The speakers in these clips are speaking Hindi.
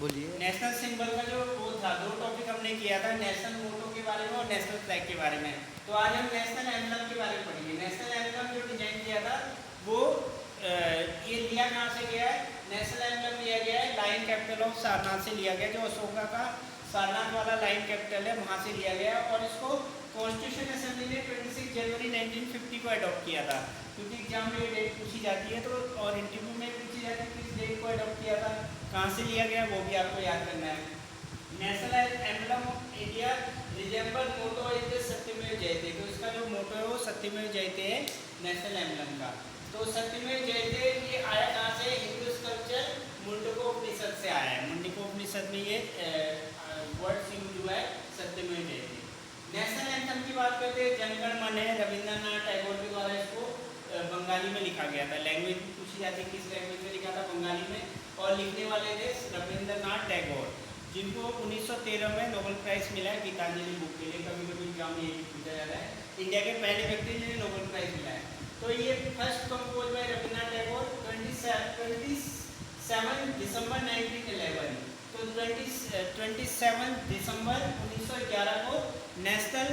बोलिए। नेशनल सिंबल का जो वो था, दो टॉपिक हमने किया था, नेशनल मोटो के बारे में और नेशनल फ्लैग के बारे में। तो आज हम नेशनल एम्बलम के बारे में पढ़ेंगे। नेशनल एम्बलम जो डिजाइन किया था वो ये लिया कहाँ से गया है? नेशनल एम्बलम लिया गया है लाइन कैपिटल ऑफ सारनाथ से लिया गया, जो अशोका का सारनाथ वाला लाइन कैपिटल है वहाँ से लिया गया, और इसको कॉन्स्टिट्यूशन असेंबली ने 26 जनवरी 1950 को अडॉप्ट किया था। क्योंकि एग्जाम में ये डेट पूछी जाती है, तो और इंटरव्यू में पूछी जाती है किस डेट को अडॉप्ट किया था, कहाँ से लिया गया, वो भी आपको याद करना है। National emblem of India resemble motto is Satyamev Jayate. तो इसका जो मोटो है वो सत्यमेव जयते है नेशनल एम्बलम का। तो सत्यमेव जयते ये आया कहाँ से? हिंदू स्कल्पचर मुंडकोपनिषद से आया है। मुंडकोपनिषद में ये वर्ड यूज हुआ है, सत्यमेव जयते। नेशनल एंथम की बात करते हैं, जनगण मन है रविंद्रनाथ टैगोर के द्वारा इसको बंगाली में लिखा गया था। लैंग्वेज पूछी जाती है किस लैंग्वेज में लिखा था? बंगाली में। और लिखने वाले थे रविंद्रनाथ टैगोर, जिनको 1913 में नोबेल प्राइज मिला है गीतांजलि बुक के लिए। कभी कभी एग्जाम में यही पूछा जाता है, इंडिया के पहले व्यक्ति जिन्हें नोबेल प्राइज मिला है। तो ये first compose bye Rabindranath Tagore 27 दिसंबर 1911। तो 27 दिसंबर 1911 को नेशनल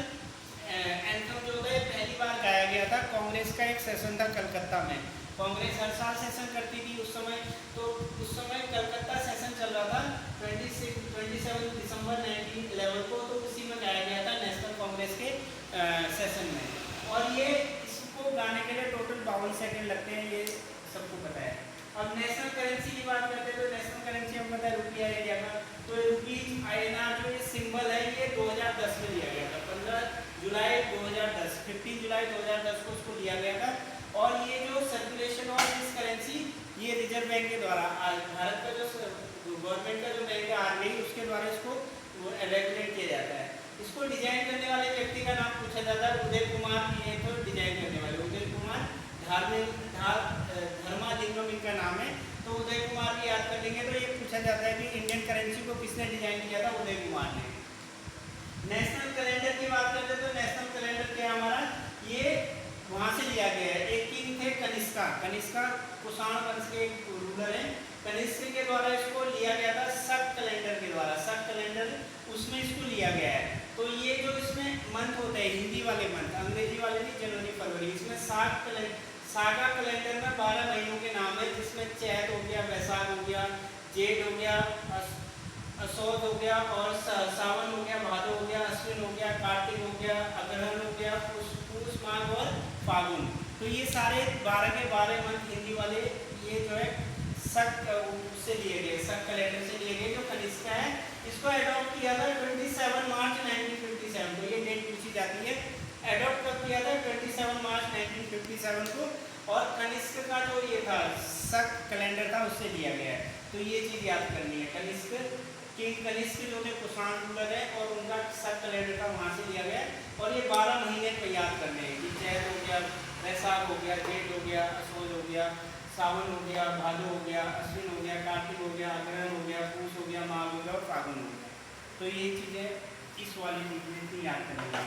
एंथम जो है पहली बार गाया गया था। कांग्रेस का एक सेशन था कलकत्ता में। कांग्रेस हर साल सेशन करती थी उस समय, तो उस समय कलकत्ता सेशन चल रहा था 27 दिसंबर 1911 को। तो उसी में गाया गया था नेशनल कांग्रेस के सेशन में। और ये इसको गाने के लिए टोटल 52 सेकंड लगते हैं, ये सबको पता है। अब नेशनल करेंसी की बात करते हैं, तो नेशनल करेंसी हम पता है रुपया है इंडिया का। तो रुपीज आईएनआर जो ये सिंबल है ये 2010 में लिया गया था। 15 जुलाई 2010, 15 जुलाई 2010 को इसको लिया गया था। और ये जो सर्कुलेशन ऑफ दिस करेंसी ये रिजर्व बैंक के द्वारा, भारत का जो गवर्नमेंट का जो बैंक है आरबीआई, उसके द्वारा इसको रेगुलेट किया जाता है। इसको डिजाइन करने वाले व्यक्ति का नाम पूछा जाता है, उदय कुमार। ये तो डिजाइन करने वाले उदय कुमार धर्मालिंगम इनका नाम है। तो उदय कुमार की याद कर लेंगे। तो ये पूछा जाता है कि इंडियन करेंसी को किसने डिजाइन किया था? उदय कुमार ने। नेशनल कैलेंडर की बात करते हैं, तो नेशनल कैलेंडर क्या हमारा ये वहां से लिया गया है। एक किंग थे कनिष्का, कनिष्का कुषाण वंश के एक रूलर हैं। कनिष्क के द्वारा इसको लिया गया था शक कैलेंडर के द्वारा, शक कैलेंडर उसमें इसको लिया गया है। तो ये जो इसमें मंथ होते हैं, हिंदी वाले मंथ, अंग्रेजी वाले नहीं, जनवरी फरवरी, इसमें सागा कैलेंडर में 12 महीनों के नाम है, जिसमें चैत हो गया, वैशाख हो गया, जेठ हो गया, असौद हो गया, और सावन हो गया, भादो हो गया, अश्विन हो गया, कार्तिक हो गया, अग्रहण हो गया, पुष माघ और फागुन। तो ये सारे 12 के 12 मंथ हिंदी वाले ये जो है शक से लिए गए, शक कैलेंडर से लिए गए, जो कनिष्का है। इसको अडॉप्ट किया था 27 मार्च 1957 को। ये डेट पूछी जाती है। एडॉप्ट कब किया था? 27 मार्च 1957 को। और कनिष्क का जो ये था शक कैलेंडर था उससे लिया गया है। तो ये चीज़ याद करनी है। कनिष्क जो थे कुषाण रूलर है, और उनका शक कैलेंडर था वहाँ से लिया गया है। और ये 12 महीने को याद करने हैं कि चैत हो गया, वैशाख हो गया, जेठ हो गया, असौद हो गया, सावन हो गया, भादो हो गया, अश्विन हो गया, कार्तिक हो गया, अग्रहण हो गया, पूष हो गया, माघ हो गया और फागुन हो गया। तो ये चीज़ें इस वाली चीज़ें याद करनी है।